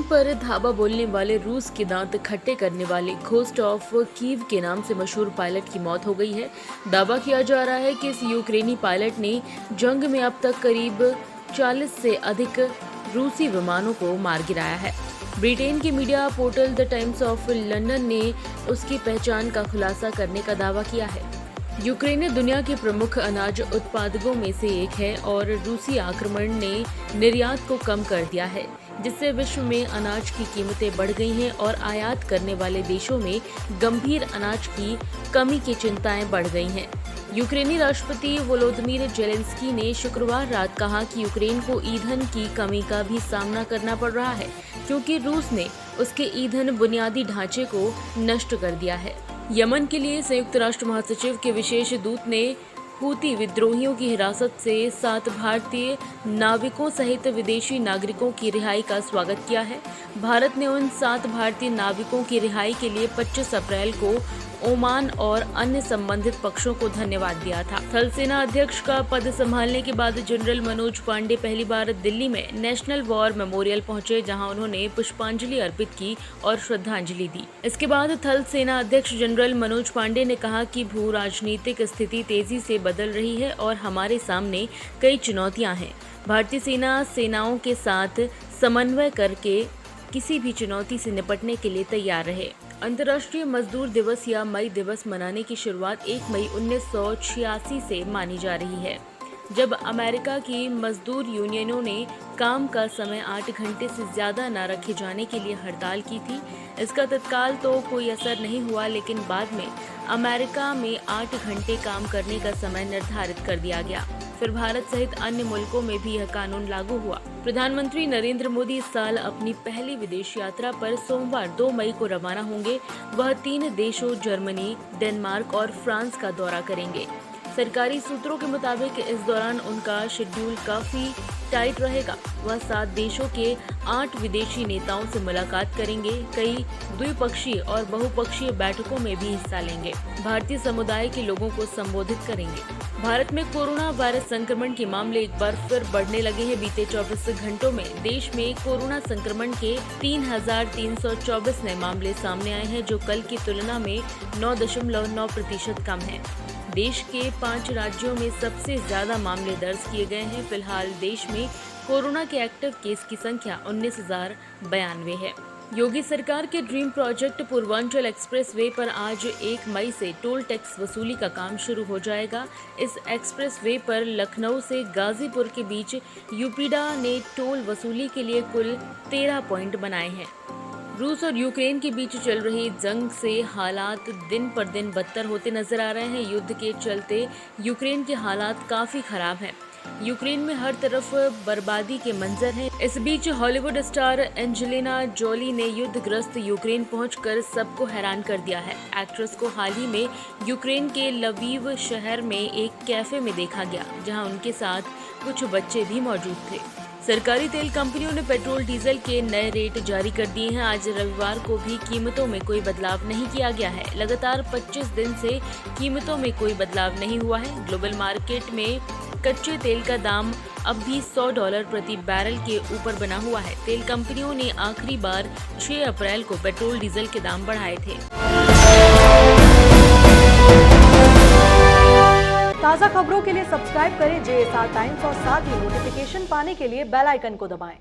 पर धावा बोलने वाले रूस के दांत खट्टे करने वाले घोस्ट ऑफ कीव के नाम से मशहूर पायलट की मौत हो गई है। दावा किया जा रहा है कि इस यूक्रेनी पायलट ने जंग में अब तक करीब 40 से अधिक रूसी विमानों को मार गिराया है। ब्रिटेन के media portal the times of London ने उसकी पहचान का खुलासा करने का दावा किया है। यूक्रेन दुनिया के प्रमुख अनाज उत्पादकों में से एक है और रूसी आक्रमण ने निर्यात को कम कर दिया है, जिससे विश्व में अनाज की कीमतें बढ़ गई हैं और आयात करने वाले देशों में गंभीर अनाज की कमी की चिंताएं बढ़ गई हैं। यूक्रेनी राष्ट्रपति वोलोदिमीर जेलेंस्की ने शुक्रवार रात कहा कि यूक्रेन को ईंधन की कमी का भी सामना करना पड़ रहा है, क्योंकि रूस ने उसके ईंधन बुनियादी ढांचे को नष्ट कर दिया है। यमन के लिए संयुक्त राष्ट्र महासचिव के विशेष दूत ने हूती विद्रोहियों की हिरासत से 7 भारतीय नाविकों सहित विदेशी नागरिकों की रिहाई का स्वागत किया है। भारत ने उन 7 भारतीय नाविकों की रिहाई के लिए 25 अप्रैल को ओमान और अन्य संबंधित पक्षों को धन्यवाद दिया था। थल सेना अध्यक्ष का पद संभालने के बाद जनरल मनोज पांडे पहली बार दिल्ली में नेशनल वॉर मेमोरियल पहुंचे, जहां उन्होंने पुष्पांजलि अर्पित की और श्रद्धांजलि दी। इसके बाद थल सेना अध्यक्ष जनरल मनोज पांडे ने कहा कि भू राजनीतिक स्थिति तेजी से बदल रही है और हमारे सामने कई चुनौतियां हैं। भारतीय सेना सेनाओं के साथ समन्वय करके किसी भी चुनौती से निपटने के लिए तैयार रहे। अंतर्राष्ट्रीय मजदूर दिवस या मई दिवस मनाने की शुरुआत 1 मई 1986 से मानी जा रही है, जब अमेरिका की मजदूर यूनियनों ने काम का समय 8 घंटे से ज्यादा न रखे जाने के लिए हड़ताल की थी। इसका तत्काल तो कोई असर नहीं हुआ, लेकिन बाद में अमेरिका में 8 घंटे काम करने का समय निर्धारित कर दिया गया। फिर भारत सहित अन्य मुल्कों में भी यह कानून लागू हुआ। प्रधानमंत्री नरेंद्र मोदी इस साल अपनी पहली विदेश यात्रा पर सोमवार 2 मई को रवाना होंगे। वह 3 देशों जर्मनी, डेनमार्क और फ्रांस का दौरा करेंगे। सरकारी सूत्रों के मुताबिक इस दौरान उनका शेड्यूल काफी टाइट रहेगा। वह 7 देशों के 8 विदेशी नेताओं से मुलाकात करेंगे, कई द्विपक्षीय और बहुपक्षीय बैठकों में भी हिस्सा लेंगे, भारतीय समुदाय के लोगों को संबोधित करेंगे। भारत में कोरोना वायरस संक्रमण के मामले एक बार फिर बढ़ने लगे हैं। बीते 24 घंटों में देश में कोरोना संक्रमण के 3,324 नए मामले सामने आए हैं, जो कल की तुलना में 9.9% कम है। देश के 5 राज्यों में सबसे ज्यादा मामले दर्ज किए गए हैं। फिलहाल देश में कोरोना के एक्टिव केस की संख्या 19,092 है। योगी सरकार के dream project Purvanchal express way पर आज 1 मई से टोल टैक्स वसूली का काम शुरू हो जाएगा। इस एक्सप्रेस वे पर लखनऊ से गाजीपुर के बीच यूपीडा ने टोल वसूली के लिए कुल 13 पॉइंट बनाए हैं। रूस और यूक्रेन के बीच चल रही जंग से हालात दिन पर दिन बदतर होते नजर आ रहे हैं। युद्ध के चलते यूक्रेन के हालात काफी खराब हैं। यूक्रेन में हर तरफ बर्बादी के मंजर हैं। इस बीच हॉलीवुड स्टार एंजेलिना जोली ने युद्धग्रस्त यूक्रेन पहुंचकर सबको हैरान कर दिया है। एक्ट्रेस को हाल ही में यूक्रेन के लवीव शहर में एक कैफे में देखा गया, जहां उनके साथ कुछ बच्चे भी मौजूद थे। सरकारी तेल कंपनियों ने पेट्रोल डीजल के नए रेट जारी कर दिए हैं। आज रविवार को भी कीमतों में कोई बदलाव नहीं किया गया है। लगातार 25 दिन से कीमतों में कोई बदलाव नहीं हुआ है। ग्लोबल मार्केट में कच्चे तेल का दाम अब भी $100 प्रति बैरल के ऊपर बना हुआ है। तेल कंपनियों ने आखिरी बार 6 अप्रैल को पेट्रोल डीजल के दाम बढ़ाए थे। ताज़ा खबरों के लिए सब्सक्राइब करें JSR टाइम्स और साथ ही नोटिफिकेशन पाने के लिए बेल आइकन को दबाएं।